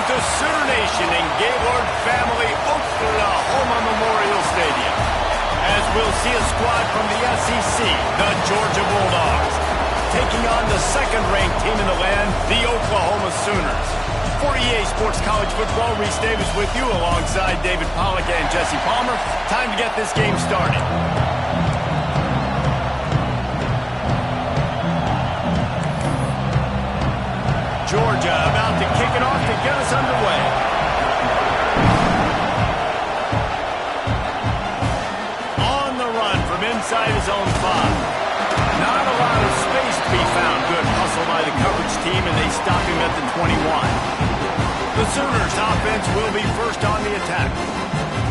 to Sooner Nation and Gaylord Family Oklahoma Memorial Stadium, as we'll see a squad from the SEC, the Georgia Bulldogs, taking on the second-ranked team in the land, the Oklahoma Sooners. For EA Sports College Football, Reese Davis with you alongside David Pollack and Jesse Palmer. Time to get this game started. Georgia about to kick it off to get us underway. On the run from inside his own 5. Not a lot of space to be found. Good hustle by the coverage team, and they stop him at the 21. The Sooners offense will be first on the attack.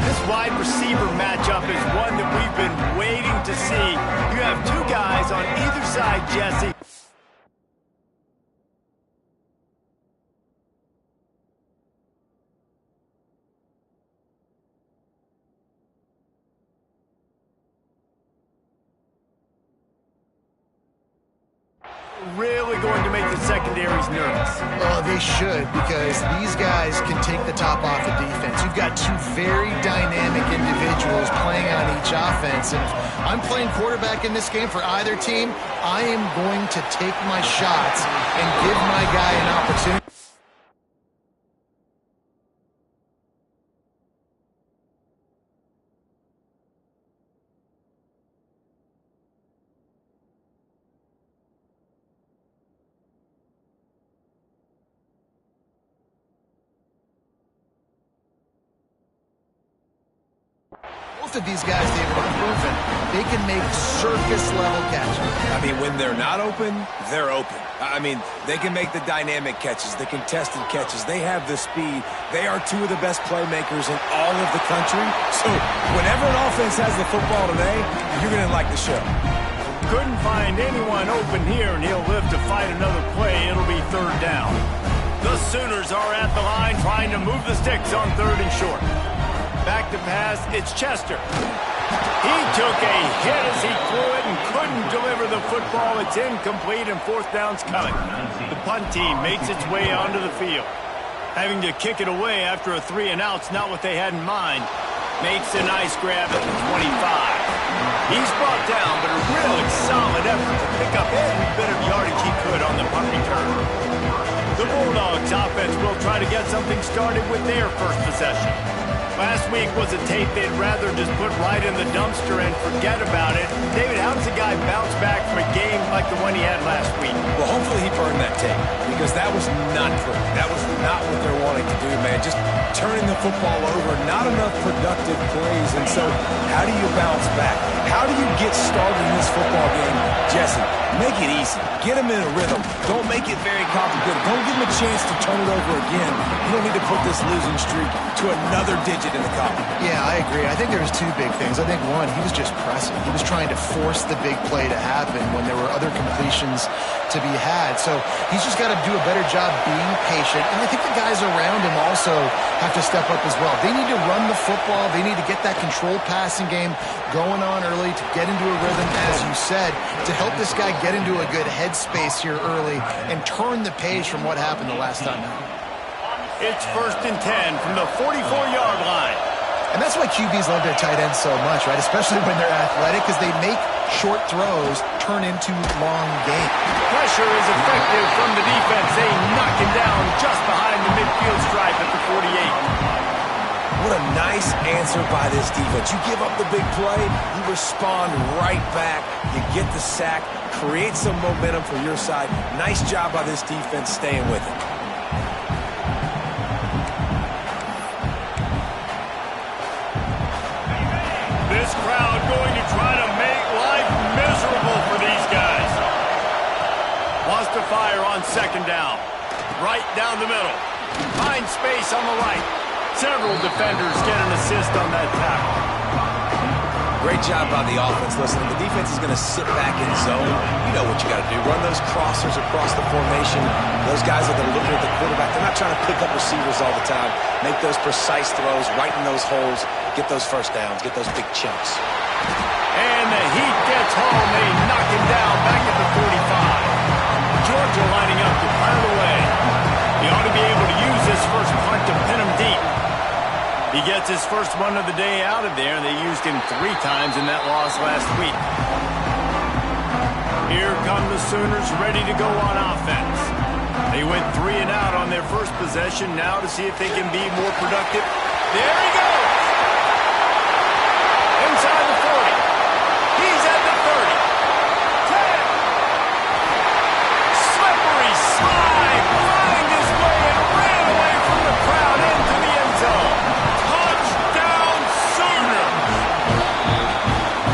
This wide receiver matchup is one that we've been waiting to see. You have two guys on either side, Jesse. Really going to make the secondaries nervous. Oh, they should, because these guys can take the top off the defense. You've got two very dynamic individuals playing on each offense. And if I'm playing quarterback in this game for either team, I am going to take my shots and give my guy an opportunity. Both of these guys, they've proven they can make circus-level catches. I mean, when they're not open, they're open. I mean, they can make the dynamic catches, the contested catches. They have the speed. They are two of the best playmakers in all of the country. So whenever an offense has the football today, you're going to like the show. Couldn't find anyone open here, and he'll live to fight another play. It'll be third down. The Sooners are at the line trying to move the sticks on third and short. Back to pass, it's Chester. He took a hit as he threw it and couldn't deliver the football. It's incomplete and fourth down's coming. The punt team makes its way onto the field. Having to kick it away after a 3-and-out's not what they had in mind. Makes a nice grab at the 25. He's brought down, but a really solid effort to pick up every bit of yardage he could on the punt return. The Bulldogs offense will try to get something started with their first possession. Last week was a tape they'd rather just put right in the dumpster and forget about it. David, how does a guy bounce back from a game like the one he had last week? Well, hopefully he burned that tape, because that was not pretty. That was not what they're wanting to do, man. Just turning the football over, not enough productive plays. And so how do you bounce back? How do you get started in this football game? Jesse, make it easy. Get him in a rhythm. Don't make it very complicated. Don't give him a chance to turn it over again. You don't need to put this losing streak to another digit in the column. Yeah, I agree. I think there was two big things. I think, one, he was just pressing. He was trying to force the big play to happen when there were other completions to be had. So he's just got to do a better job being patient. And I think the guys around him also have to step up as well. They need to run the football. They need to get that controlled passing game going on early to get into a rhythm, as you said, to help this guy get into a good headspace here early and turn the page from what happened the last time out. It's 1st and 10 from the 44-yard line. And that's why QBs love their tight ends so much, right? Especially when they're athletic, because they make short throws turn into long gains. Pressure is effective from the defense. They knock him down just behind the midfield stripe at the 48. What a nice answer by this defense. You give up the big play, you respond right back, you get the sack, create some momentum for your side. Nice job by this defense staying with it. This crowd going to try to make life miserable for these guys. Wants to fire on second down. Right down the middle. Finds space on the right. Several defenders get an assist on that tackle. Great job by the offense. Listen, the defense is going to sit back in zone. You know what you got to do. Run those crossers across the formation. Those guys are going to look at the quarterback. They're not trying to pick up receivers all the time. Make those precise throws right in those holes. Get those first downs. Get those big chunks. And the heat gets home. They knock him down back at the 45. Georgia lining up to fire away. He ought to be able to use this first play to pin him deep. He gets his first one of the day out of there, and they used him 3 times in that loss last week. Here come the Sooners ready to go on offense. They went 3 and out on their first possession. Now to see if they can be more productive. There he goes! Inside the 40. He's at the 30. 10. Slippery slide. Find his way and ran away from the crowd into the end zone. Touchdown Sooners!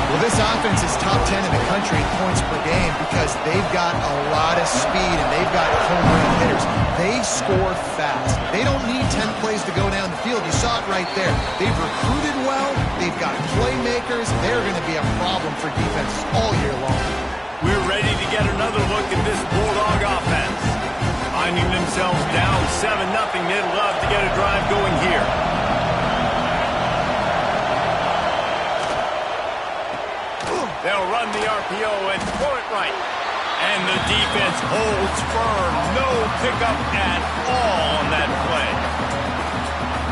Well, this offense is top 10 in the country in points per game because they've got a lot of speed and they've got home run hitters. They score fast. They don't need 10 plays to go down the field. You saw it right there. They've recruited well. They've got playmakers. They're going to be a problem for defenses all year long. We're ready to get another look at this Bulldog offense. Finding themselves down 7-0, they'd love to get a drive going here. They'll run the RPO and throw it right. And the defense holds firm. No pickup at all on that play.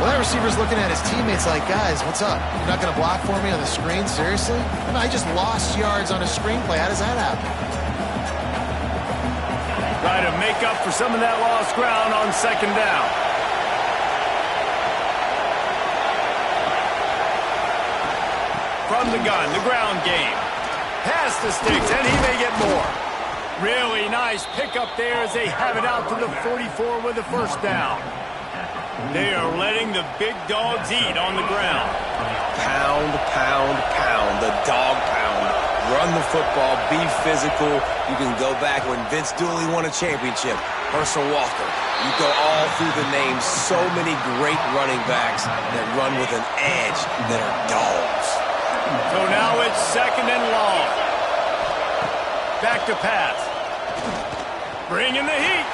Well, that receiver's looking at his teammates like, guys, what's up? You're not going to block for me on the screen? Seriously? I just lost yards on a screenplay. How does that happen? Try to make up for some of that lost ground on second down. From the gun, the ground game. Pass the sticks, and he may get more. Really nice pickup there as they have it out to the 44 with the first down. They are letting the big dogs eat on the ground. Pound, pound, pound. The dog pound. Run the football. Be physical. You can go back when Vince Dooley won a championship. Herschel Walker. You go all through the names. So many great running backs that run with an edge that are dogs. So now it's second and long. Back to pass. Bringing the heat.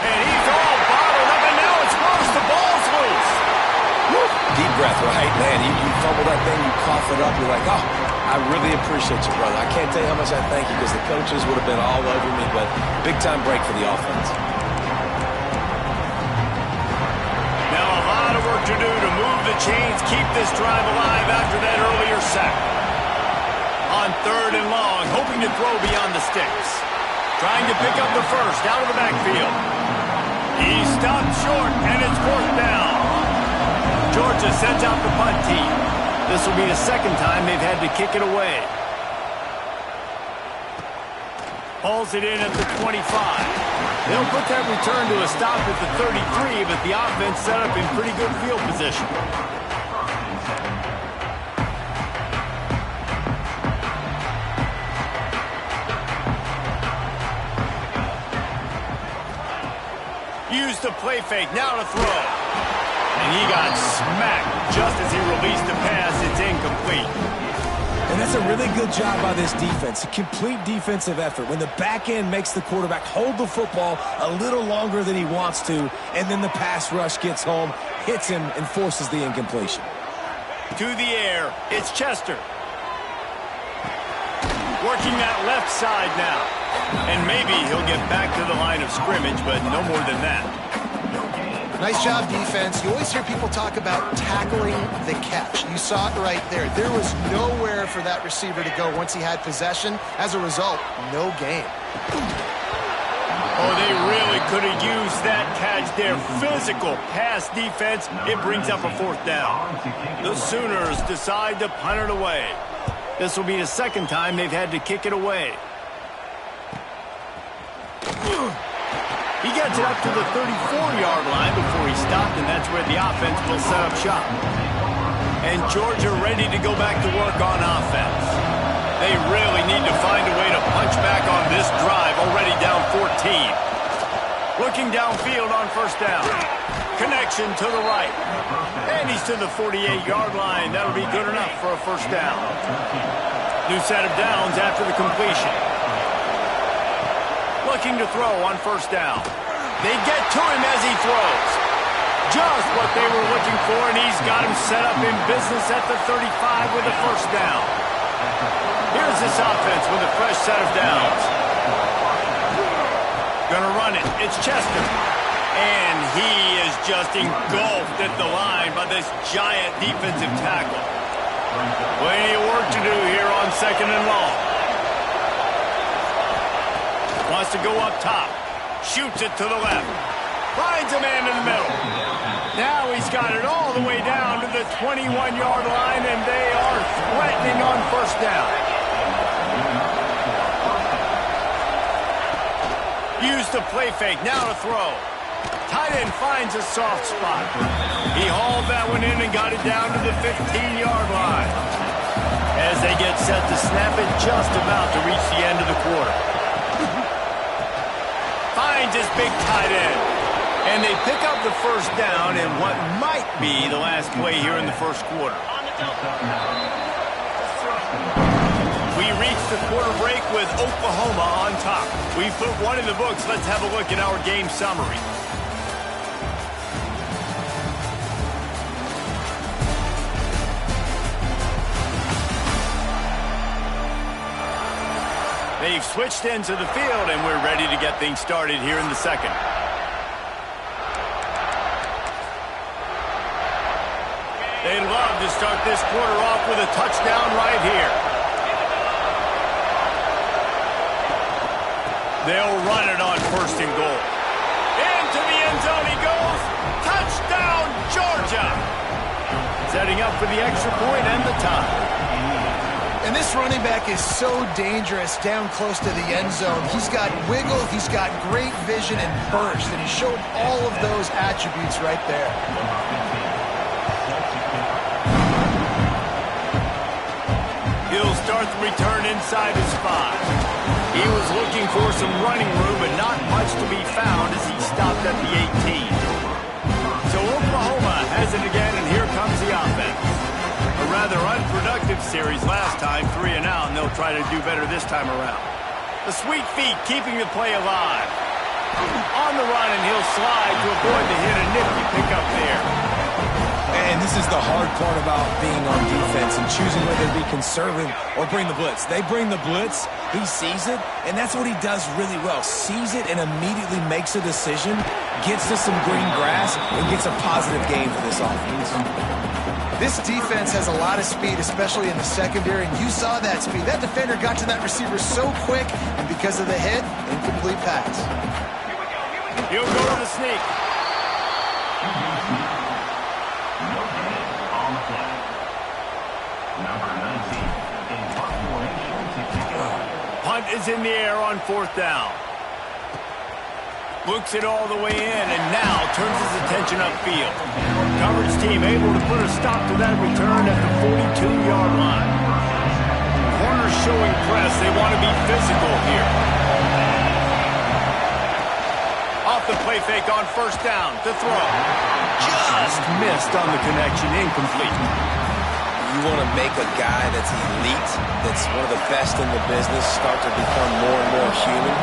And he's all bottled up, and now it's worse. The ball's loose. Woo. Deep breath, right? Man, you fumble that thing, you cough it up, you're like, oh, I really appreciate you, brother. I can't tell you how much I thank you because the coaches would have been all over me, but big-time break for the offense. Now a lot of work to do to move the chains, keep this drive alive after that earlier sack. On third and long, hoping to throw beyond the sticks. Trying to pick up the first out of the backfield. He stopped short, and it's 4th down. Georgia sends out the punt team. This will be the second time they've had to kick it away. Hauls it in at the 25. They'll put that return to a stop at the 33, but the offense set up in pretty good field position. Use the play fake, now to throw. And he got smacked just as he released the pass. It's incomplete. And that's a really good job by this defense. A complete defensive effort. When the back end makes the quarterback hold the football a little longer than he wants to, and then the pass rush gets home, hits him, and forces the incompletion. To the air, it's Chester. Working that left side now. And maybe he'll get back to the line of scrimmage, but no more than that. Nice job, defense. You always hear people talk about tackling the catch. You saw it right there. There was nowhere for that receiver to go once he had possession. As a result, no gain. Oh, they really could have used that catch there. Physical pass defense. It brings up a 4th down. The Sooners decide to punt it away. This will be the second time they've had to kick it away. He gets it up to the 34-yard line before he stopped, and that's where the offense will set up shop. And Georgia ready to go back to work on offense. They really need to find a way to punch back on this drive, already down 14. Looking downfield on first down. Connection to the right. And he's to the 48-yard line. That'll be good enough for a first down. New set of downs after the completion. Looking to throw on first down. They get to him as he throws. Just what they were looking for, and he's got him set up in business at the 35 with a first down. Here's this offense with a fresh set of downs. Gonna run it. It's Chester. And he is just engulfed at the line by this giant defensive tackle. Plenty of work to do here on 2nd and long. Wants to go up top. Shoots it to the left. Finds a man in the middle. Now he's got it all the way down to the 21-yard line, and they are threatening on 1st down. Use the play fake. Now to throw. Tight end finds a soft spot. He hauled that one in and got it down to the 15-yard line. As they get set to snap it, just about to reach the end of the quarter. Finds his big tight end. And they pick up the 1st down in what might be the last play here in the 1st quarter. We reach the quarter break with Oklahoma on top. We've put one in the books. Let's have a look at our game summary. They've switched ends of the field, and we're ready to get things started here in the 2nd. They'd love to start this quarter off with a touchdown right here. They'll run it on 1st and goal. Into the end zone he goes. Touchdown, Georgia! Setting up for the extra point and the tie. And this running back is so dangerous down close to the end zone. He's got wiggle, he's got great vision and burst, and he showed all of those attributes right there. He'll start the return inside his 5. He was looking for some running room, but not much to be found as he stopped at the 18. So Oklahoma has it again, and here comes the offense. A rather unproductive series last time, 3 and out, and they'll try to do better this time around. The sweet feet keeping the play alive. On the run, and he'll slide to avoid the hit. A nifty pickup there. And this is the hard part about being on defense and choosing whether to be conservative or bring the blitz. They bring the blitz, he sees it, and that's what he does really well. Sees it and immediately makes a decision, gets to some green grass, and gets a positive game for this offense. This defense has a lot of speed, especially in the secondary, and you saw that speed. That defender got to that receiver so quick, and because of the hit, incomplete pass. He'll go to the sneak. Punt is in the air on 4th down. Looks it all the way in, and now turns his attention upfield. Coverage team able to put a stop to that return at the 42-yard line. Corners showing press. They want to be physical here. Off the play fake on 1st down to throw. Just missed on the connection. Incomplete. You want to make a guy that's elite, that's one of the best in the business, start to become more and more human.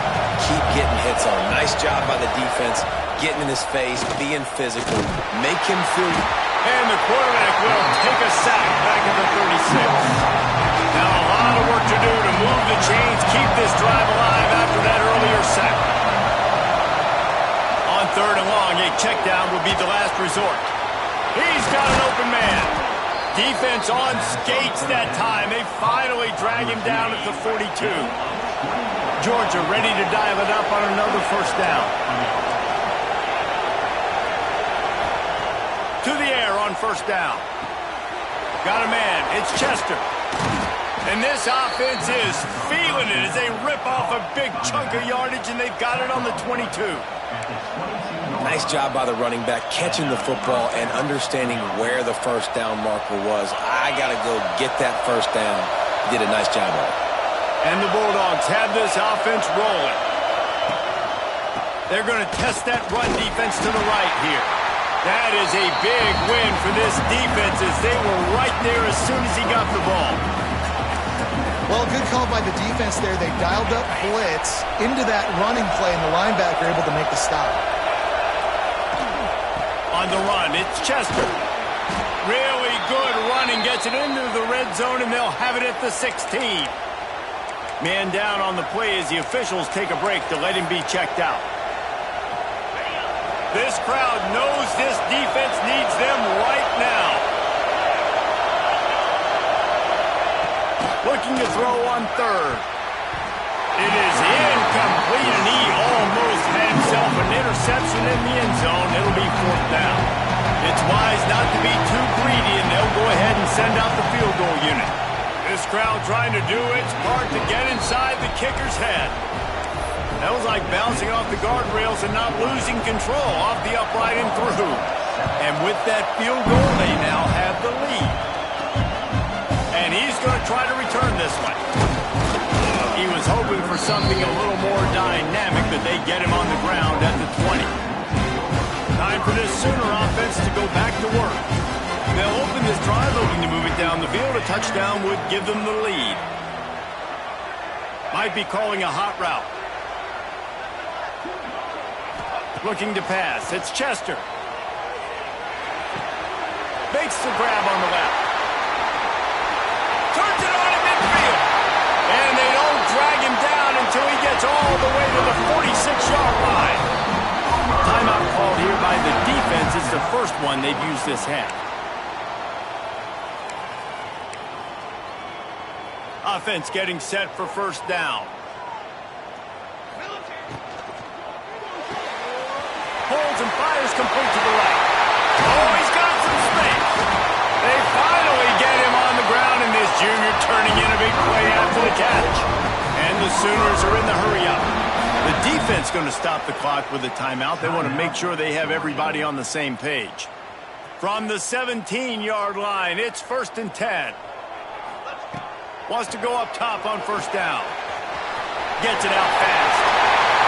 Keep getting hits on. Nice job by the defense, getting in his face, being physical, make him feel. And the quarterback will take a sack back at the 36. Now a lot of work to do to move the chains, keep this drive alive after that earlier sack. On 3rd and long, a check down will be the last resort. He's got an open man. Defense on skates that time. They finally drag him down at the 42. Georgia ready to dial it up on another 1st down. To the air on 1st down. Got a man. It's Chester. And this offense is feeling it as they rip off a big chunk of yardage, and they've got it on the 22. Nice job by the running back, catching the football and understanding where the 1st down marker was. I got to go get that 1st down. He did a nice job of it. And the Bulldogs have this offense rolling. They're going to test that run defense to the right here. That is a big win for this defense as they were right there as soon as he got the ball. Well, good call by the defense there. They dialed up blitz into that running play, and the linebacker able to make the stop. On the run, it's Chester. Really good running, gets it into the red zone, and they'll have it at the 16. Man down on the play as the officials take a break to let him be checked out. This crowd knows this defense needs them right now. Looking to throw on third. It is incomplete, and he almost had himself an interception in the end zone. It'll be fourth down. It's wise not to be too greedy, and they'll go ahead and send out the field goal unit. This crowd trying to do its part to get inside the kicker's head. That was like bouncing off the guardrails and not losing control off the upright and through. And with that field goal, they now have the lead. And he's going to try to return this one. He was hoping for something a little more dynamic, but they get him on the ground at the 20. Time for this Sooner offense to go back to work. They'll open this drive, looking to move it down the field. A touchdown would give them the lead. Might be calling a hot route. Looking to pass. It's Chester. Makes the grab on the left. Turns it on in midfield. And they don't drag him down until he gets all the way to the 46-yard line. Timeout called here by the defense. It's the first one they've used this half. Offense getting set for first down. Holds and fires complete to the right. Oh, he's got some space. They finally get him on the ground, and this junior turning in a big play after the catch. And the Sooners are in the hurry-up. The defense going to stop the clock with a timeout. They want to make sure they have everybody on the same page. From the 17-yard line, it's 1st and 10. Wants to go up top on first down. Gets it out fast.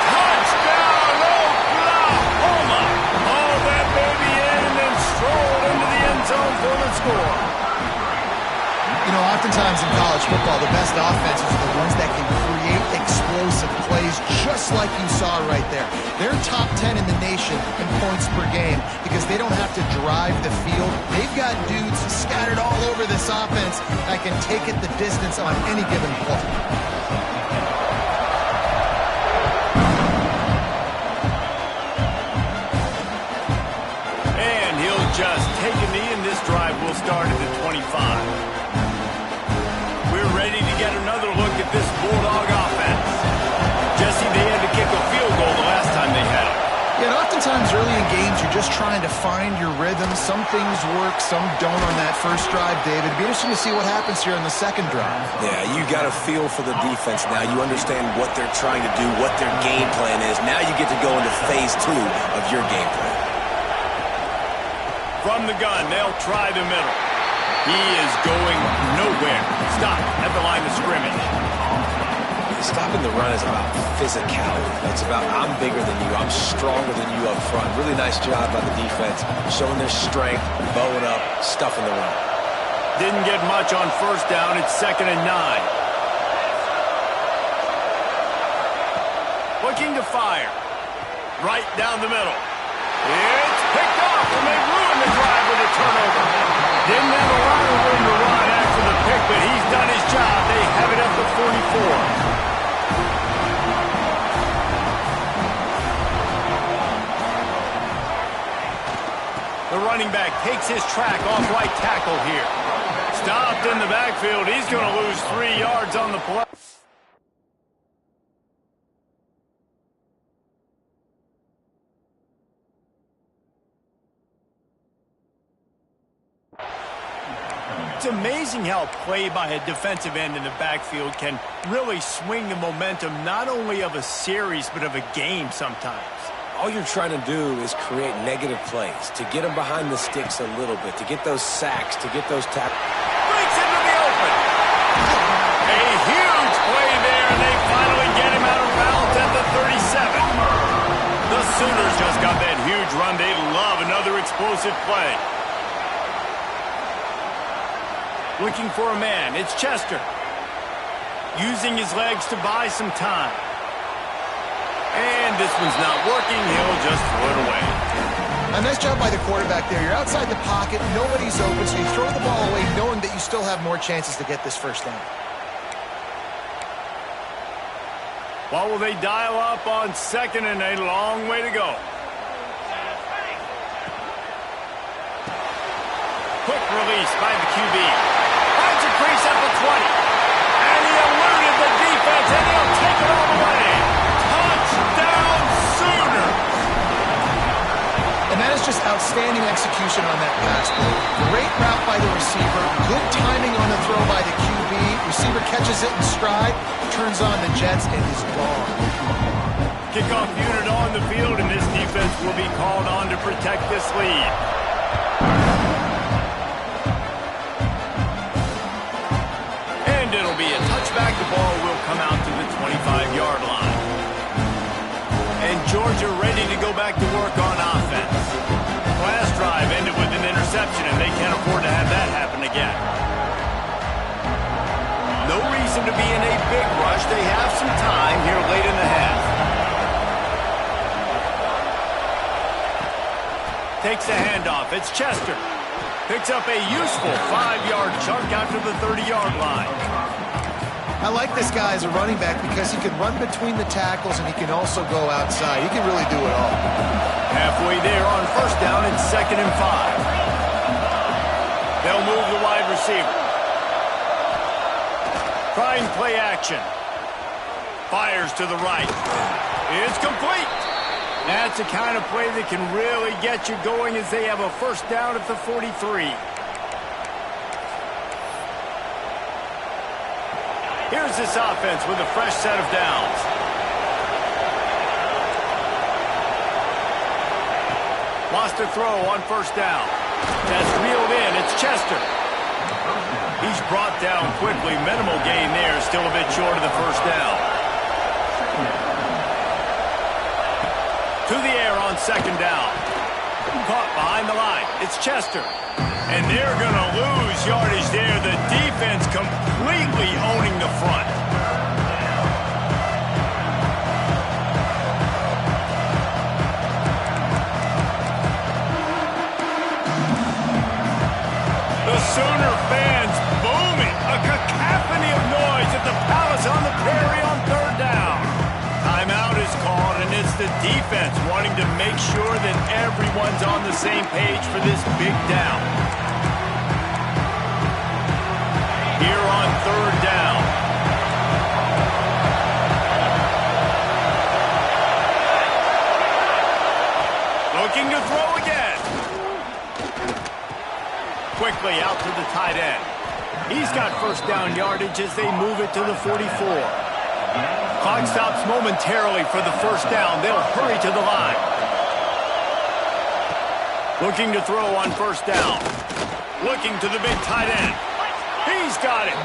Touchdown, Oklahoma! Haul that baby in and then stroll into the end zone for the score. You know, oftentimes in college football, the best offenses are the ones that can create explosive plays just like you saw right there. They're top 10 in the nation in points per game because they don't have to drive the field. They've got dudes scattered all over this offense that can take it the distance on any given play. And he'll just take a knee, and this drive will start at the 25. We're ready to get another look at this Bulldog offense. Jesse, they had to kick a field goal the last time they had it. Yeah, and oftentimes early in games, you're just trying to find your rhythm. Some things work, some don't on that first drive, David. It'd be interesting to see what happens here on the second drive. Yeah, you got a feel for the defense now. You understand what they're trying to do, what their game plan is. Now you get to go into phase 2 of your game plan. From the gun, they'll try the middle. He is going nowhere. Stop at the line of scrimmage. Stopping the run is about physicality. It's about I'm bigger than you. I'm stronger than you up front. Really nice job by the defense, showing their strength, bowing up, stuffing the run. Didn't get much on first down. It's 2nd and 9. Looking to fire. Right down the middle. It's picked off, and they ruined the drive with a turnover. Didn't have a lot of room to run after the pick, but he's done his job. They have it up to 44. The running back takes his track off right tackle here. Stopped in the backfield. He's going to lose 3 yards on the play. It's amazing how play by a defensive end in the backfield can really swing the momentum not only of a series but of a game sometimes. All you're trying to do is create negative plays, to get them behind the sticks a little bit, to get those sacks, to get those tackles. Breaks into the open. A huge play there, and they finally get him out of bounds at the 37. The Sooners just got that huge run. They love another explosive play. Looking for a man. It's Chester. Using his legs to buy some time. And this one's not working. He'll just throw it away. A nice job by the quarterback there. You're outside the pocket. Nobody's open, so you throw the ball away knowing that you still have more chances to get this first down. What will they dial up on 2nd and a long way to go? release by the QB. Finds a crease at the 20. And he eluded the defense, and he'll take it all the way. Touchdown Sooners! And that is just outstanding execution on that pass play. Great route by the receiver, good timing on the throw by the QB. Receiver catches it in stride, turns on the jets, and is gone. Kickoff unit on the field, and this defense will be called on to protect this lead. And it'll be a touchback. The ball will come out to the 25-yard line. And Georgia ready to go back to work on offense. Last drive ended with an interception, and they can't afford to have that happen again. No reason to be in a big rush. They have some time here late in the half. Takes a handoff. It's Chester. Picks up a useful 5-yard chunk out to the 30-yard line. I like this guy as a running back because he can run between the tackles and he can also go outside. He can really do it all. Halfway there on first down, it's 2nd and 5. They'll move the wide receiver. Trying play action. Fires to the right. It's complete. That's the kind of play that can really get you going as they have a first down at the 43. Here's this offense with a fresh set of downs. Lost a throw on first down. That's reeled in. It's Chester. He's brought down quickly. Minimal gain there. Still a bit short of the first down. To the air on 2nd down. Caught behind the line. It's Chester. And they're going to lose yardage there. The defense completely owning the front. The Sooner fans booming. A cacophony of noise at the Palace on the Prairie on 3rd down. Timeout is called, and it's the defense wanting to make sure that everyone's on the same page for this big down. Here on 3rd down. Looking to throw again. Quickly out to the tight end. He's got first down yardage as they move it to the 44. Clock stops momentarily for the first down. They'll hurry to the line. Looking to throw on first down. Looking to the big tight end. He's got it.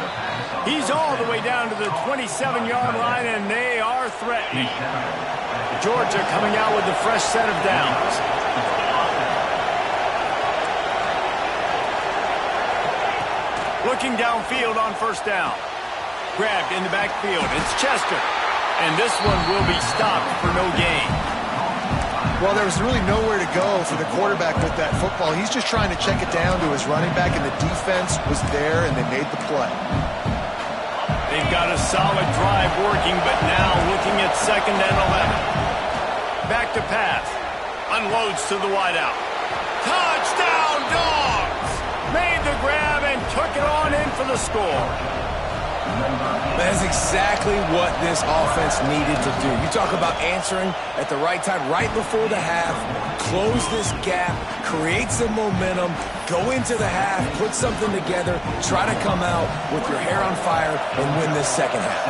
He's all the way down to the 27-yard line, and they are threatening. Georgia coming out with a fresh set of downs. Looking downfield on first down. Grabbed in the backfield. It's Chester. And this one will be stopped for no gain. Well, there was really nowhere to go for the quarterback with that football. He's just trying to check it down to his running back, and the defense was there, and they made the play. They've got a solid drive working, but now looking at 2nd and 11. Back to pass. Unloads to the wideout. Touchdown, Dogs! Made the grab and took it on in for the score. That's exactly what this offense needed to do. You talk about answering at the right time, right before the half, close this gap, create some momentum, go into the half, put something together, try to come out with your hair on fire and win this second half.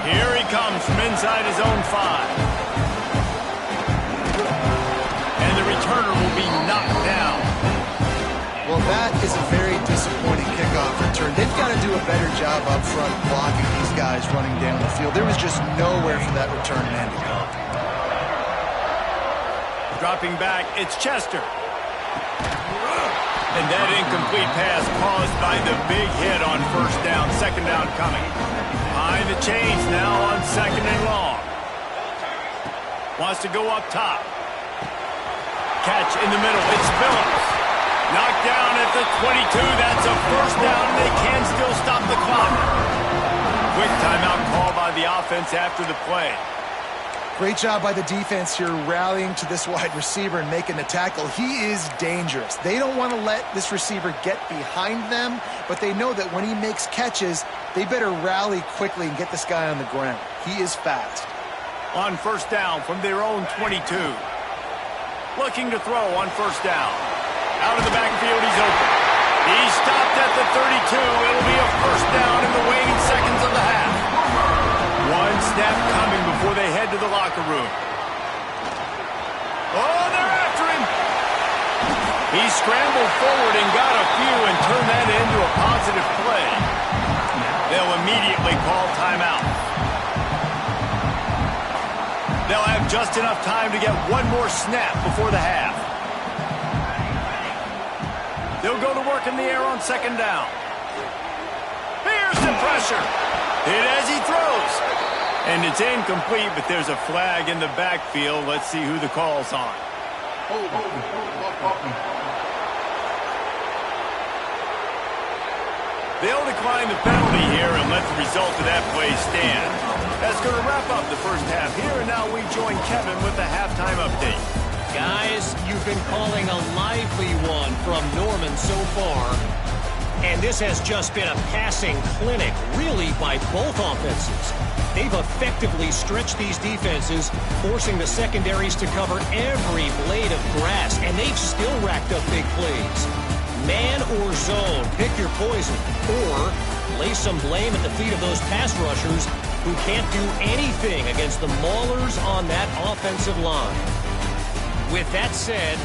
Here he comes from inside his own 5. And the returner will be knocked down. Well, that is a very disappointing kickoff return. They've got to do a better job up front blocking these guys running down the field. There was just nowhere for that return man to go. Dropping back, it's Chester. And that incomplete pass caused by the big hit on first down, 2nd down coming. Behind the chains now on 2nd and long. Wants to go up top. Catch in the middle, it's Phillips. Knocked down at the 22. That's a first down, and they can still stop the clock. Quick timeout call by the offense after the play. Great job by the defense here rallying to this wide receiver and making the tackle. He is dangerous. They don't want to let this receiver get behind them, but they know that when he makes catches, they better rally quickly and get this guy on the ground. He is fast. On first down from their own 22. Looking to throw on first down. Out of the backfield, he's open. He's stopped at the 32. It'll be a first down in the waning seconds of the half. One snap coming before they head to the locker room. Oh, they're after him. He scrambled forward and got a few and turned that into a positive play. They'll immediately call timeout. They'll have just enough time to get one more snap before the half. They'll go to work in the air on second down. Here's the pressure. Hit as he throws. And it's incomplete, but there's a flag in the backfield. Let's see who the call's on. They'll decline the penalty here and let the result of that play stand. That's going to wrap up the first half here, and now we join Kevin with the halftime update. Guys, you've been calling a lively one from Norman so far. And this has just been a passing clinic, really, by both offenses. They've effectively stretched these defenses, forcing the secondaries to cover every blade of grass, and they've still racked up big plays. Man or zone, pick your poison, or lay some blame at the feet of those pass rushers who can't do anything against the maulers on that offensive line. With that said,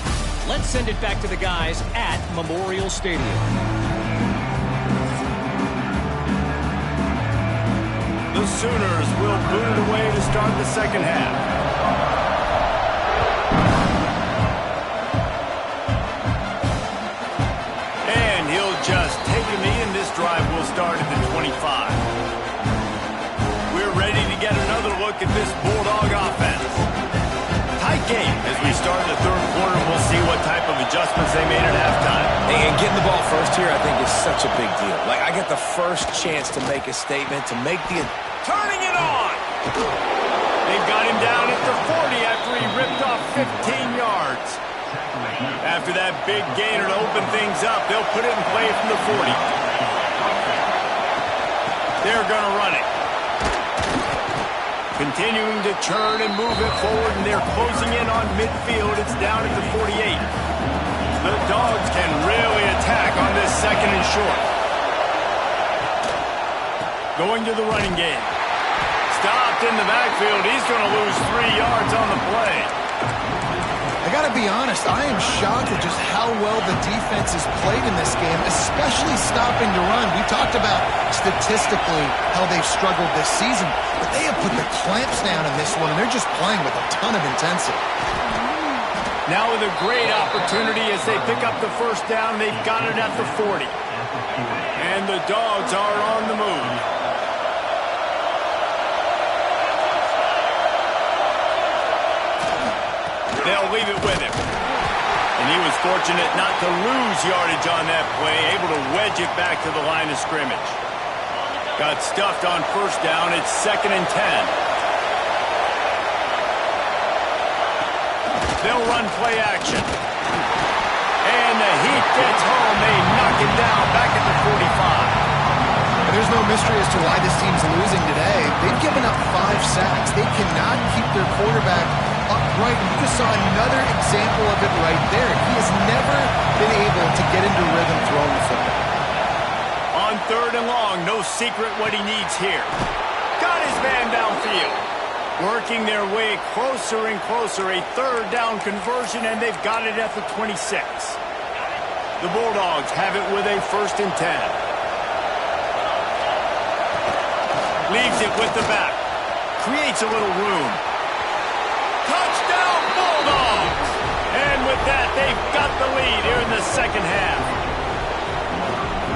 let's send it back to the guys at Memorial Stadium. The Sooners will boot it away to start the second half. And he'll just take a knee, and this drive will start at the 25. We're ready to get another look at this Bulldog offense. Tight game as we start the third quarter. We'll see what type of adjustments they made at halftime. And getting the ball first here, I think, is such a big deal. Like, I get the first chance to make a statement, to make the... Turning it on! They've got him down at the 40 after he ripped off 15 yards. After that big gainer to open things up, they'll put it in play from the 40. They're going to run it. Continuing to churn and move it forward, and they're closing in on midfield. It's down at the 48. The Dogs can really attack on this second and short. Going to the running game. Stopped in the backfield. He's going to lose 3 yards on the play. I got to be honest, I am shocked at just how well the defense has played in this game, especially stopping the run. We talked about statistically how they've struggled this season, but they have put the clamps down in this one, and they're just playing with a ton of intensity. Now with a great opportunity as they pick up the first down, they've got it at the 40. And the Dogs are on the move. They'll leave it with him. And he was fortunate not to lose yardage on that play, able to wedge it back to the line of scrimmage. Got stuffed on first down. It's 2nd and 10. They'll run play action. And the heat gets home. They knock him down back at the 45. There's no mystery as to why this team's losing today. They've given up 5 sacks. They cannot keep their quarterback upright. And you just saw another example of it right there. He has never been able to get into rhythm throwing the football. On 3rd and long, no secret what he needs here. Got his man downfield. Working their way closer and closer. A 3rd down conversion, and they've got it at the 26. The Bulldogs have it with a 1st and 10. Leaves it with the back. Creates a little room. Touchdown, Bulldogs! And with that, they've got the lead here in the second half.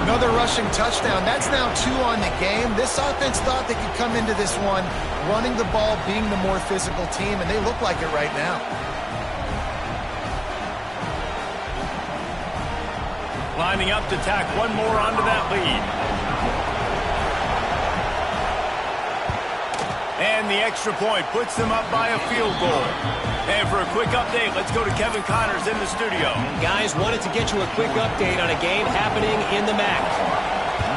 Another rushing touchdown. That's now 2 on the game. This offense thought they could come into this one running the ball, being the more physical team, and they look like it right now. Lining up to tack one more onto that lead. And the extra point puts them up by a field goal. And for a quick update, let's go to Kevin Connors in the studio. Guys, wanted to get you a quick update on a game happening in the MAC.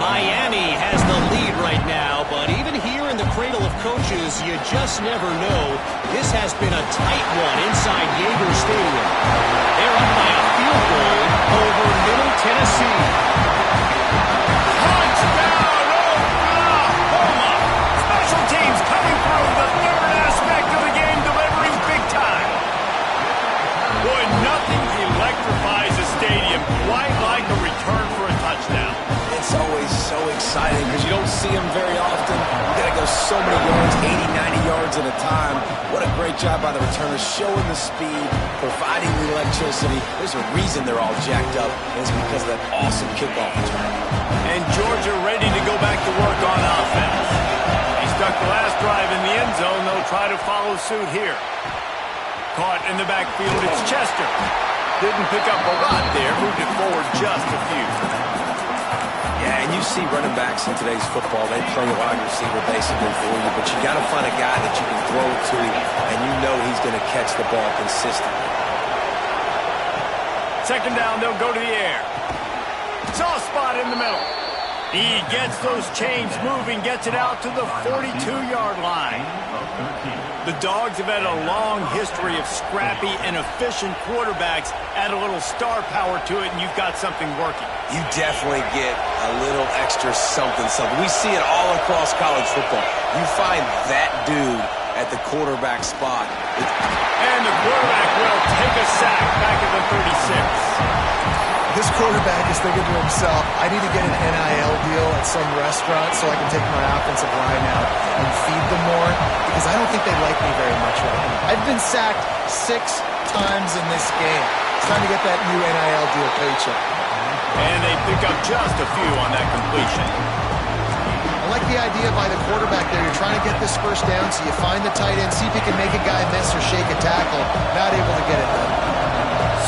Miami has the lead right now, but even here in the cradle of coaches, you just never know. This has been a tight one inside Yager Stadium. They're up by a field goal over Middle Tennessee. Touchdown, Oklahoma! Special teams coming through the third aspect of the game, delivering big time. Boy, nothing electrifies a stadium quite like a return for a touchdown. It's always so exciting because you don't see them very often. You got to go so many yards, 80, 90 yards at a time. What a great job by the returners, showing the speed, providing the electricity. There's a reason they're all jacked up, and it's because of that awesome kickoff return. And Georgia ready to go back to work on offense. He stuck the last drive in the end zone. They'll try to follow suit here. Caught in the backfield, it's Chester. Didn't pick up a lot there, moved it forward just a few. Yeah, and you see running backs in today's football, they play wide receiver basically for you, but you got to find a guy that you can throw it to, and you know he's going to catch the ball consistently. Second down, they'll go to the air. Soft spot in the middle. He gets those chains moving, gets it out to the 42-yard line. The Dogs have had a long history of scrappy and efficient quarterbacks. Add a little star power to it, and you've got something working. You definitely get a little extra something. We see it all across college football. You find that dude at the quarterback spot. And the quarterback will take a sack back at the 36. This quarterback is thinking to himself, I need to get an NIL deal at some restaurant so I can take my offensive line out and feed them more, because I don't think they like me very much right now. I've been sacked 6 times in this game. It's time to get that new NIL deal paycheck. And they pick up just a few on that completion. I like the idea by the quarterback there. You're trying to get this first down, so you find the tight end, see if you can make a guy miss or shake a tackle. Not able to get it done.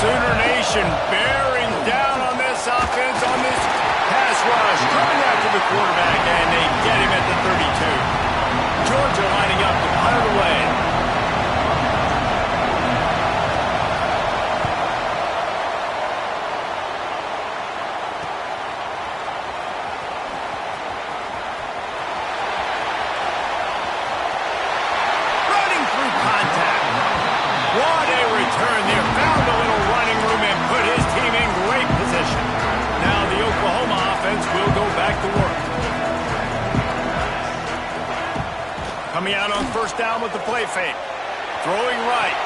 Sooner Nation bearing down on this offense, on this pass rush, coming after the quarterback, and they get him at the 32. Georgia lining up to punt it away. Running through contact. What a return there. Found a little running room and put his team in great position. Now the Oklahoma offense will go back to work. Coming out on first down with the play fake. Throwing right.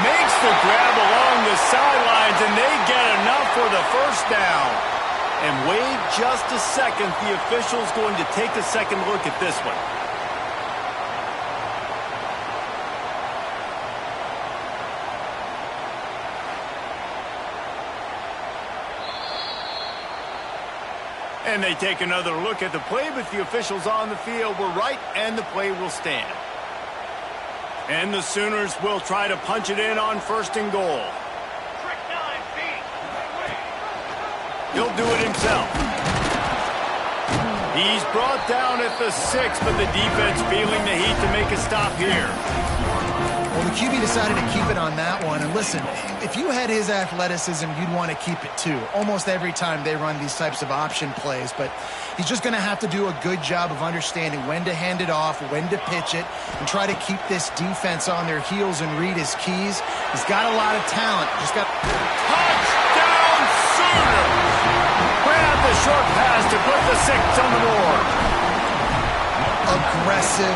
Makes the grab along the sidelines, and they get enough for the first down. And wait just a second. The official's going to take a second look at this one. And they take another look at the play, but the officials on the field were right, and the play will stand. And the Sooners will try to punch it in on first and goal. He'll do it himself. He's brought down at the 6, but the defense feeling the heat to make a stop here. Well, the QB decided to keep it on that one. And listen, if you had his athleticism, you'd want to keep it too. Almost every time they run these types of option plays. But he's just going to have to do a good job of understanding when to hand it off, when to pitch it, and try to keep this defense on their heels and read his keys. He's got a lot of talent. Just got... Touchdown Sooners! Grab the short pass to put the 6 on the board. Aggressive,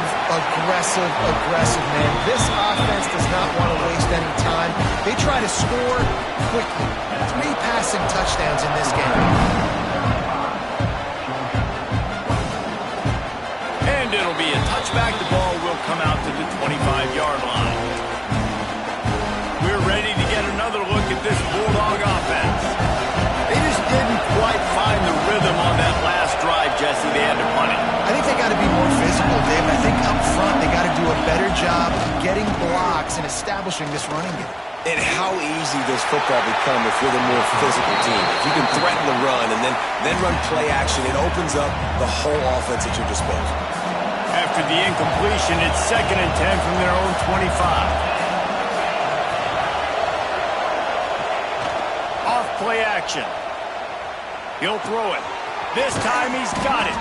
man. This offense does not want to waste any time. They try to score quickly. 3 passing touchdowns in this game. And it'll be a touchback. The ball will come out to the 25-yard line. We're ready to get another look at this Bulldog offense. They just didn't quite find the rhythm on that last drive, Jesse. They had to punt it. I think they got to be more physical, Dave. I think up front they got to do a better job getting blocks and establishing this running game. And how easy does football become if you're the more physical team? If you can threaten the run and then run play action, it opens up the whole offense at your disposal. After the incompletion, it's 2nd and 10 from their own 25. Off play action. He'll throw it. This time he's got it.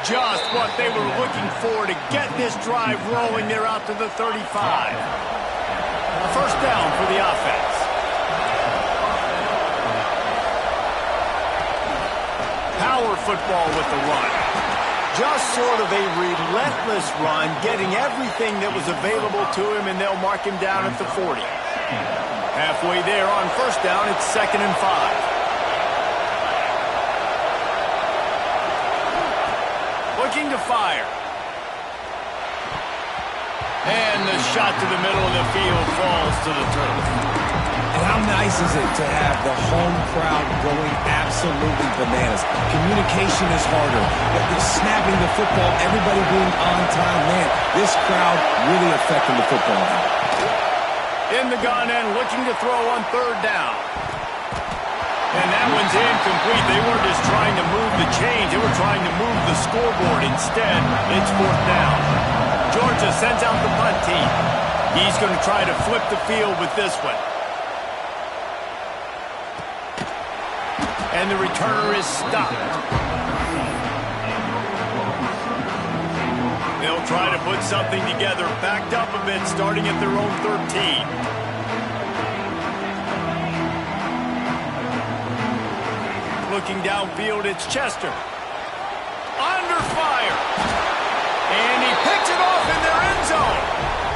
Just what they were looking for to get this drive rolling. They're out to the 35. A first down for the offense. Power football with the run. Just sort of a relentless run, getting everything that was available to him, and they'll mark him down at the 40. Halfway there on first down, it's 2nd and 5. Looking to fire. And the shot to the middle of the field falls to the turf. And how nice is it to have the home crowd going absolutely bananas? Communication is harder. They're snapping the football, everybody being on time. Man, this crowd really affecting the football. In the gun and looking to throw on 3rd down. And that one's incomplete. They weren't just trying to move the chains. They were trying to move the scoreboard. Instead, it's 4th down. Georgia sends out the punt team. He's going to try to flip the field with this one. And the returner is stopped. They'll try to put something together, backed up a bit, starting at their own 13. Looking downfield, it's Chester. Under fire. And he picks it off in their end zone.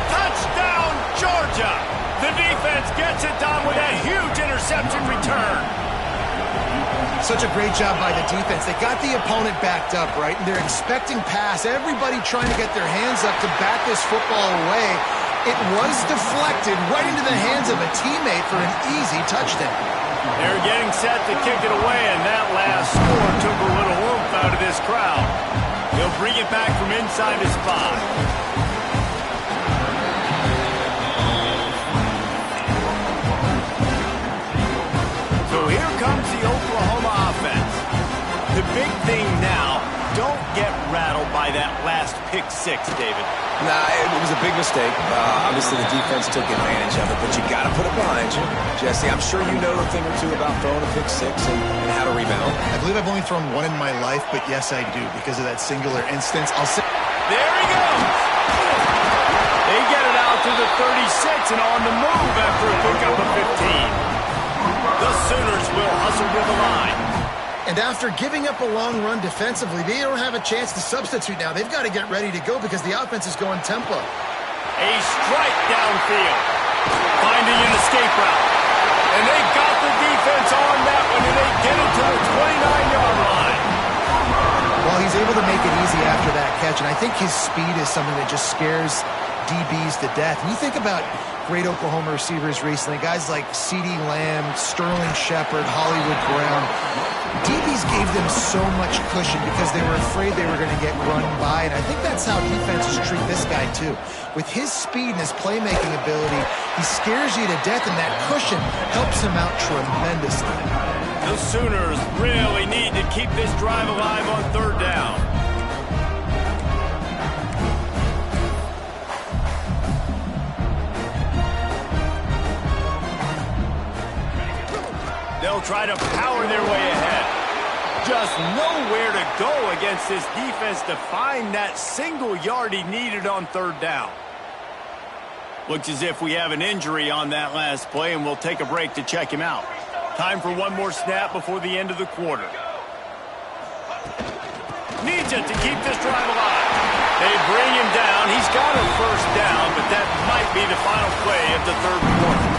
Touchdown, Georgia. The defense gets it done with that huge interception return. Such a great job by the defense. They got the opponent backed up, right? And they're expecting pass. Everybody trying to get their hands up to back this football away. It was deflected right into the hands of a teammate for an easy touchdown. They're getting set to kick it away, and that last score took a little oomph out of this crowd. He'll bring it back from inside his 5. So here comes the Oklahoma offense. The big thing now, don't get rattled by that last pick 6, David. Nah, it was a big mistake. Obviously, the defense took advantage of it, but you got to put it behind you. Jesse, I'm sure you know a thing or two about throwing a pick 6 and how to rebound. I believe I've only thrown one in my life, but yes, I do, because of that singular instance. I'll say... There he goes! They get it out to the 36 and on the move after a pickup of 15. The Sooners will hustle to the line. And after giving up a long run defensively, they don't have a chance to substitute now. They've got to get ready to go because the offense is going tempo. A strike downfield. Finding an escape route. And they got the defense on that one, and they get it to the 29-yard line. Well, he's able to make it easy after that catch, and I think his speed is something that just scares DBs to death. And you think about great Oklahoma receivers recently, guys like CeeDee Lamb, Sterling Shepard, Hollywood Brown. DBs gave them so much cushion because they were afraid they were going to get run by, and I think that's how defenses treat this guy too. With his speed and his playmaking ability, he scares you to death, and that cushion helps him out tremendously. The Sooners really need to keep this drive alive on 3rd down. They'll try to power their way ahead. Just nowhere to go against this defense to find that single yard he needed on 3rd down. Looks as if we have an injury on that last play, and we'll take a break to check him out. Time for one more snap before the end of the quarter. Needs it to keep this drive alive. They bring him down. He's got a first down, but that might be the final play of the 3rd quarter.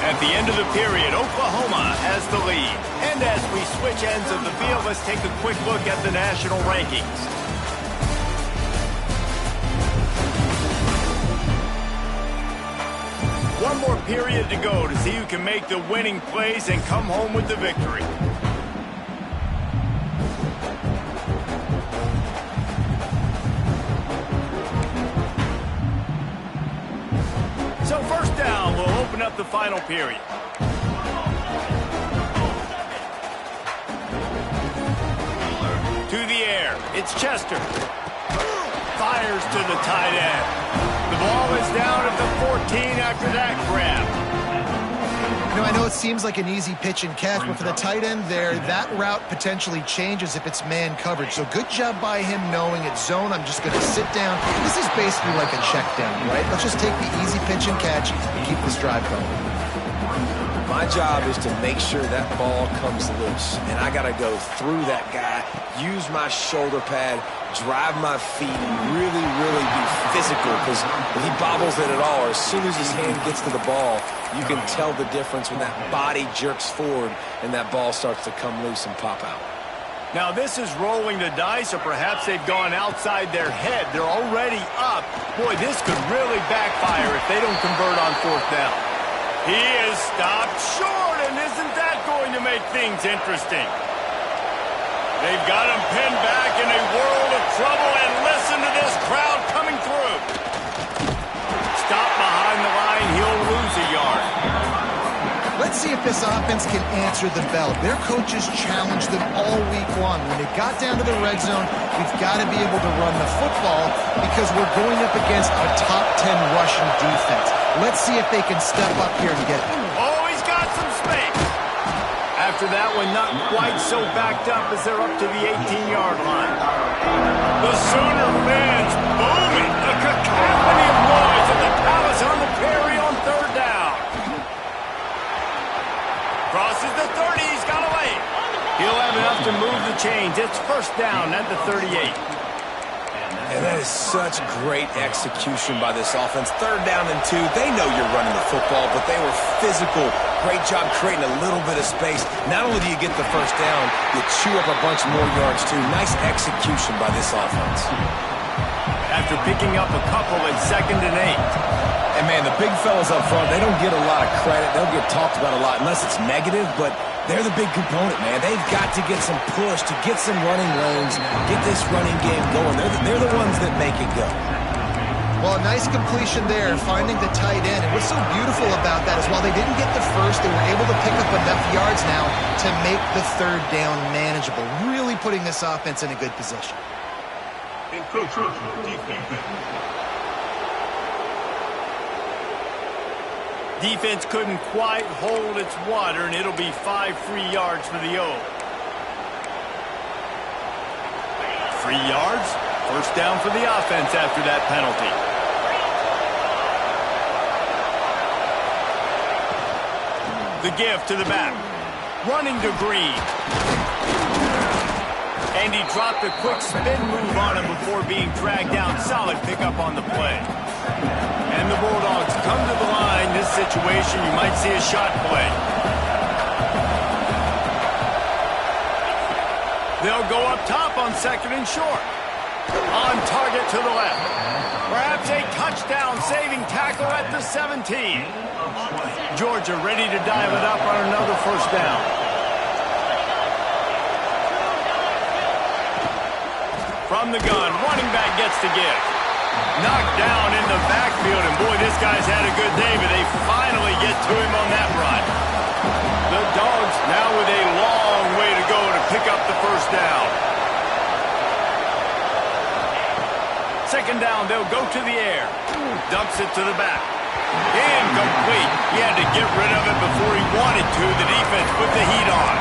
At the end of the period, Oklahoma has the lead. And as we switch ends of the field, let's take a quick look at the national rankings. One more period to go to see who can make the winning plays and come home with the victory. So first down, we'll open up the final period. To the air, it's Chester. fires to the tight end. The ball is down at the 14 after that grab. You know, I know it seems like an easy pitch and catch, but for the tight end there, that route potentially changes if it's man coverage. So good job by him knowing it's zone. I'm just going to sit down. This is basically like a check down, right? Let's just take the easy pitch and catch and keep this drive going. My job is to make sure that ball comes loose, and I got to go through that guy, use my shoulder pad, drive my feet, and really, really be physical, because if he bobbles it at all, or as soon as his hand gets to the ball, you can tell the difference when that body jerks forward and that ball starts to come loose and pop out. Now this is rolling the dice, or perhaps they've gone outside their head. They're already up. Boy, this could really backfire if they don't convert on fourth down. He is stopped short, and isn't that going to make things interesting? They've got him pinned back in a world of trouble, and listen to this crowd coming through. Stop behind the line, he'll lose a yard. Let's see if this offense can answer the bell. Their coaches challenged them all week long. When it got down to the red zone, we've got to be able to run the football because we're going up against a top 10 rushing defense. Let's see if they can step up here and get it. Oh, he's got some space. After that one, not quite so backed up as they're up to the 18-yard line. The Sooner fans booming. A cacophony of noise at the Palace on the Prairie on third down. Crosses the 30, he's got away. He'll have enough to move the chains. It's first down at the 38. And that is such great execution by this offense. Third down and 2. They know you're running the football, but they were physical. Great job creating a little bit of space. Not only do you get the first down, you chew up a bunch more yards, too. Nice execution by this offense. After picking up a couple at 2nd and 8. And, man, the big fellas up front, they don't get a lot of credit. They'll get talked about a lot unless it's negative, but they're the big component, man. They've got to get some push, to get some running lanes, get this running game going. They're the ones that make it go. Well, a nice completion there, finding the tight end. And what's so beautiful about that is while they didn't get the first, they were able to pick up enough yards now to make the third down manageable, really putting this offense in a good position. Defense couldn't quite hold its water, and it'll be 5 free yards for the O. 3 yards, first down for the offense after that penalty. The give to the back. Running to Green. And he dropped a quick spin move on him before being dragged down. Solid pickup on the play. And the Bulldogs come to the line. This situation, you might see a shot play. They'll go up top on 2nd and short. On target to the left. Perhaps a touchdown-saving tackle at the 17. Georgia ready to dial it up on another first down. From the gun, running back gets to give. Knocked down in the backfield, and boy, this guy's had a good day, but they finally get to him on that run. The Dogs now with a long way to go to pick up the first down. 2nd down, they'll go to the air. Dumps it to the back. Incomplete. He had to get rid of it before he wanted to. The defense put the heat on.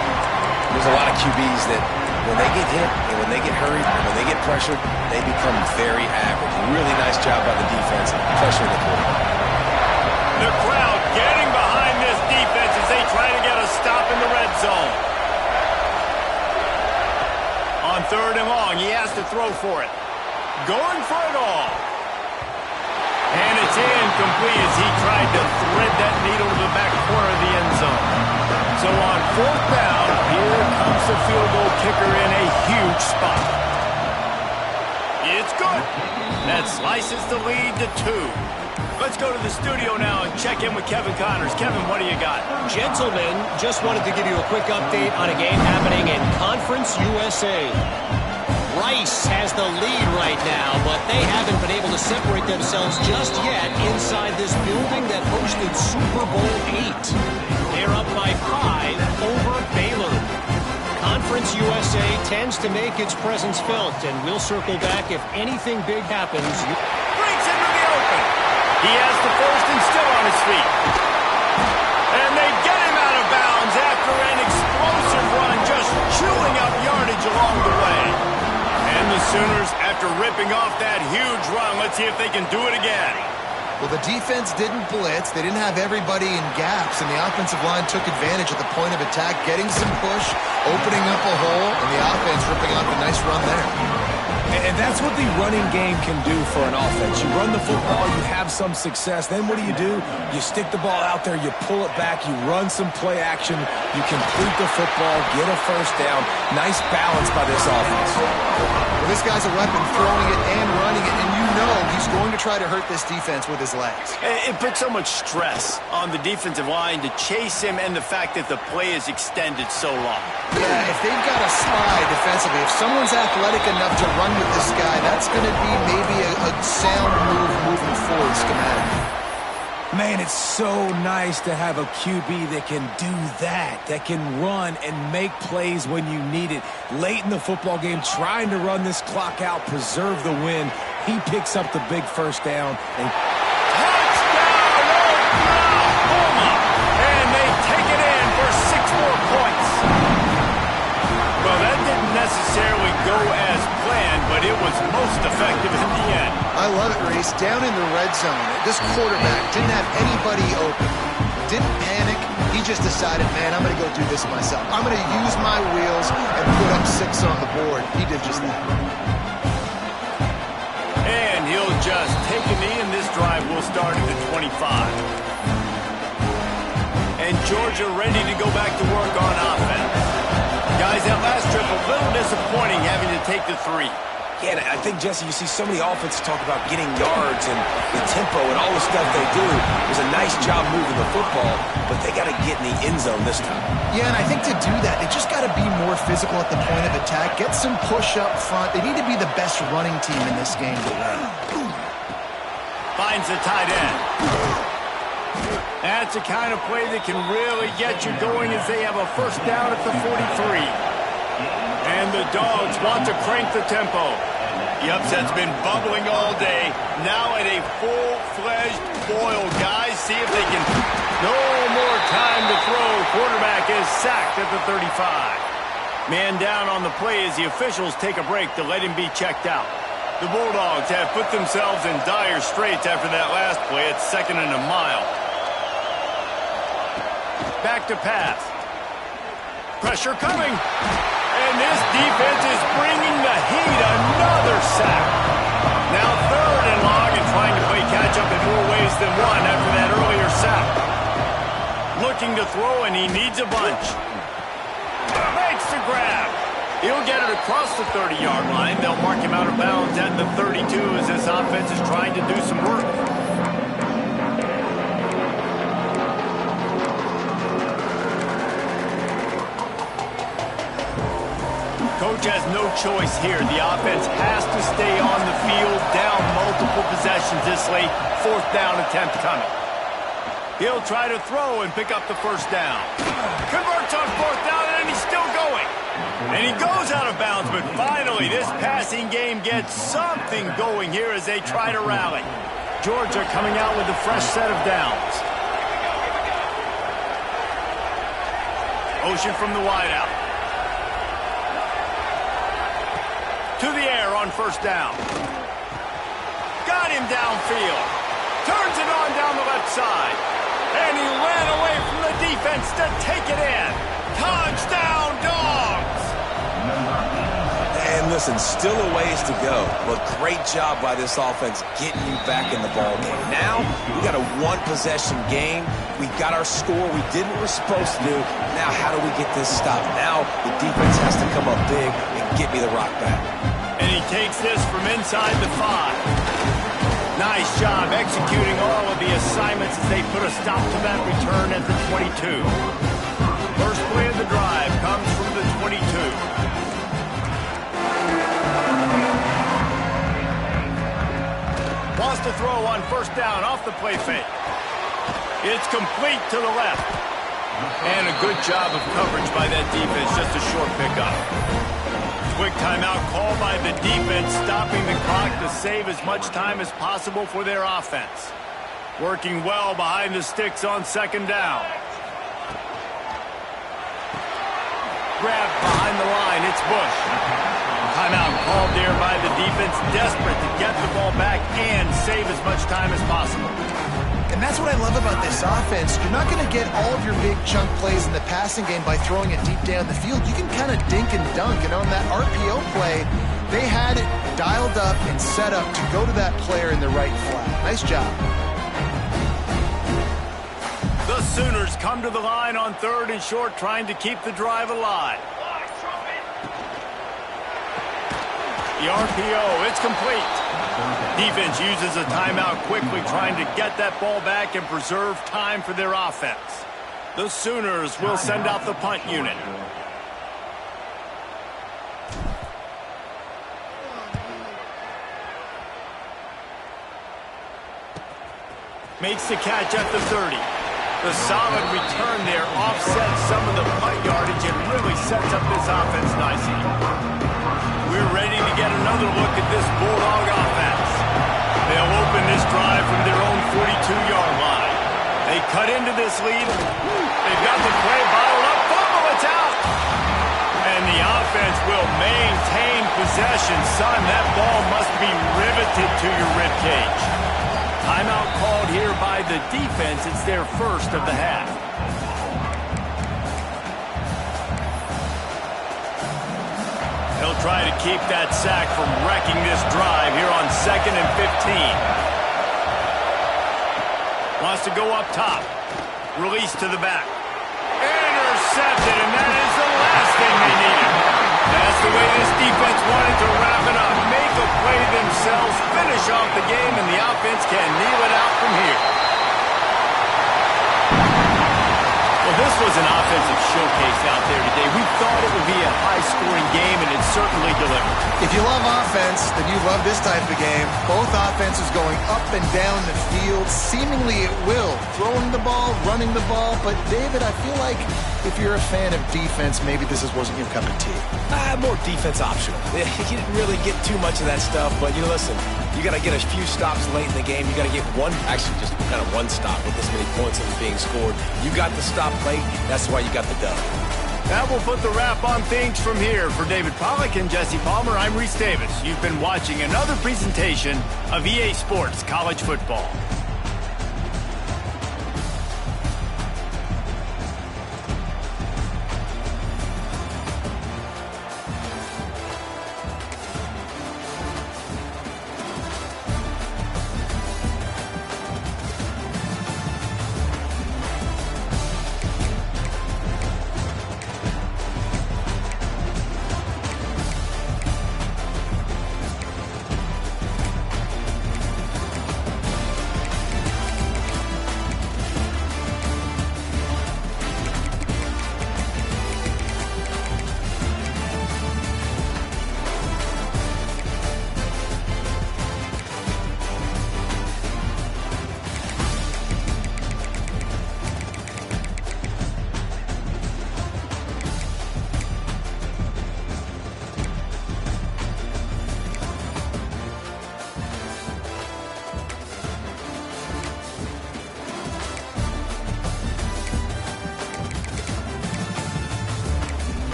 There's a lot of QBs that when they get hit and when they get hurried and when they get pressured, they become very average. Really nice job by the defense pressuring the quarterback. The crowd getting behind this defense as they try to get a stop in the red zone. On 3rd and long, he has to throw for it. Going for it all. And it's incomplete as he tried to thread that needle to the back corner of the end zone. So on 4th down, here comes the field goal kicker in a huge spot. It's good. That slices the lead to 2. Let's go to the studio now and check in with Kevin Connors. Kevin, what do you got? Gentlemen, just wanted to give you a quick update on a game happening in Conference USA. Rice has the lead right now, but they haven't been able to separate themselves just yet inside this building that hosted Super Bowl 8. They're up by 5 over Baylor. Conference USA tends to make its presence felt, and we'll circle back if anything big happens. Breaks into the open. He has the first and still on his feet. And they get him out of bounds after an explosive run, just chewing up yardage along the way. And the Sooners, after ripping off that huge run, let's see if they can do it again. Well, the defense didn't blitz. They didn't have everybody in gaps, and the offensive line took advantage at the point of attack, getting some push, opening up a hole, and the offense ripping off a nice run there. And that's what the running game can do for an offense. You run the football, you have some success. Then what do? You stick the ball out there, you pull it back, you run some play action, you complete the football, get a first down. Nice balance by this offense. Well, this guy's a weapon, throwing it and running it, and you know he's going to try to hurt this defense with his legs. It puts so much stress on the defensive line to chase him, and the fact that the play is extended so long. Yeah, if they've got a spy defensively, if someone's athletic enough to run with this guy, that's going to be maybe a sound move moving forward schematic. Man, it's so nice to have a QB that can do that can run and make plays when you need it. Late in the football game, trying to run this clock out, preserve the win. He picks up the big first down. And Oklahoma! And they take it in for 6 more points. Well, that didn't necessarily go as planned, but it was most effective in the end. I love it, Reese. Down in the red zone, this quarterback didn't have anybody open. Didn't panic. He just decided, man, I'm going to go do this myself. I'm going to use my wheels and put up 6 on the board. He did just that. And he'll just take a knee, and this drive will start at the 25. And Georgia ready to go back to work on offense. Guys, that last trip a little disappointing having to take the 3. Yeah, I think, Jesse, you see so many offenses talk about getting yards and the tempo and all the stuff they do. It was a nice job moving the football, but they got to get in the end zone this time. Yeah, and I think to do that, they just got to be more physical at the point of attack, get some push up front. They need to be the best running team in this game to win. Finds the tight end. That's the kind of play that can really get you going as they have a first down at the 43. And the Dogs want to crank the tempo. The upset's been bubbling all day. Now at a full-fledged boil. Guys, see if they can... No more time to throw. Quarterback is sacked at the 35. Man down on the play as the officials take a break to let him be checked out. The Bulldogs have put themselves in dire straits after that last play. It's 2nd and a mile. Back to pass. Pressure coming. And this defense is bringing the heat. Another sack. Now 3rd and long and trying to play catch-up in more ways than one after that earlier sack. Looking to throw, and he needs a bunch. Makes the grab. He'll get it across the 30-yard line. They'll mark him out of bounds at the 32 as this offense is trying to do some work. Coach has no choice here. The offense has to stay on the field, down multiple possessions this late. 4th down attempt coming. He'll try to throw and pick up the first down. Converts on 4th down, and he's still going. And he goes out of bounds, but finally this passing game gets something going here as they try to rally. Georgia coming out with a fresh set of downs. Ocean from the wideout. To the air on 1st down. Got him downfield. Turns it on down the left side. And he ran away from the defense to take it in. Touchdown, Dogs! And listen, still a ways to go, but great job by this offense getting you back in the ball game. Now, we got a 1-possession game. We got our score. We did what we're supposed to do. Now, how do we get this stopped? Now, the defense has to come up big and get me the rock back. And he takes this from inside the 5. Nice job executing all of the assignments as they put a stop to that return at the 22. First play of the drive comes from the 22. Wants to throw on 1st down off the play fake. It's complete to the left. And a good job of coverage by that defense, just a short pickup. Quick timeout call by the defense, stopping the clock to save as much time as possible for their offense. Working well behind the sticks on second down. Grabbed behind the line, it's Bush. Timeout called there by the defense, desperate to get the ball back and save as much time as possible. And that's what I love about this offense. You're not going to get all of your big chunk plays in the passing game by throwing it deep down the field. You can kind of dink and dunk. And on that RPO play, they had it dialed up and set up to go to that player in the right flat. Nice job. The Sooners come to the line on 3rd and short, trying to keep the drive alive. The RPO, it's complete. Defense uses a timeout quickly, trying to get that ball back and preserve time for their offense. The Sooners will send out the punt unit. Makes the catch at the 30. The solid return there offsets some of the punt yardage and really sets up this offense nicely. We're ready to get another look at this Bulldog offense. They'll open this drive from their own 42-yard line. They cut into this lead. They've got the play bottled up. Fumble, it's out. And the offense will maintain possession. Son, that ball must be riveted to your ribcage. Timeout called here by the defense. It's their first of the half. He'll try to keep that sack from wrecking this drive here on 2nd and 15. Wants to go up top. Release to the back. Intercepted, and that is the last thing they needed. That's the way this defense wanted to wrap it up. Make a play themselves, finish off the game, and the offense can kneel it out from here. Well, this was an offensive showcase out there today. We thought it would be a high-scoring game, and it certainly delivered. If you love offense, then you love this type of game. Both offenses going up and down the field, seemingly at will. Throwing the ball, running the ball. But, David, I feel like if you're a fan of defense, maybe this wasn't your cup of tea. More defense optional. You didn't really get too much of that stuff, but, listen, you got to get a few stops late in the game. You got to get actually just kind of one stop with this many points that was being scored. You got the stop late. That's why you got the dub. That will put the wrap on things from here. For David Pollack and Jesse Palmer, I'm Reese Davis. You've been watching another presentation of EA Sports College Football.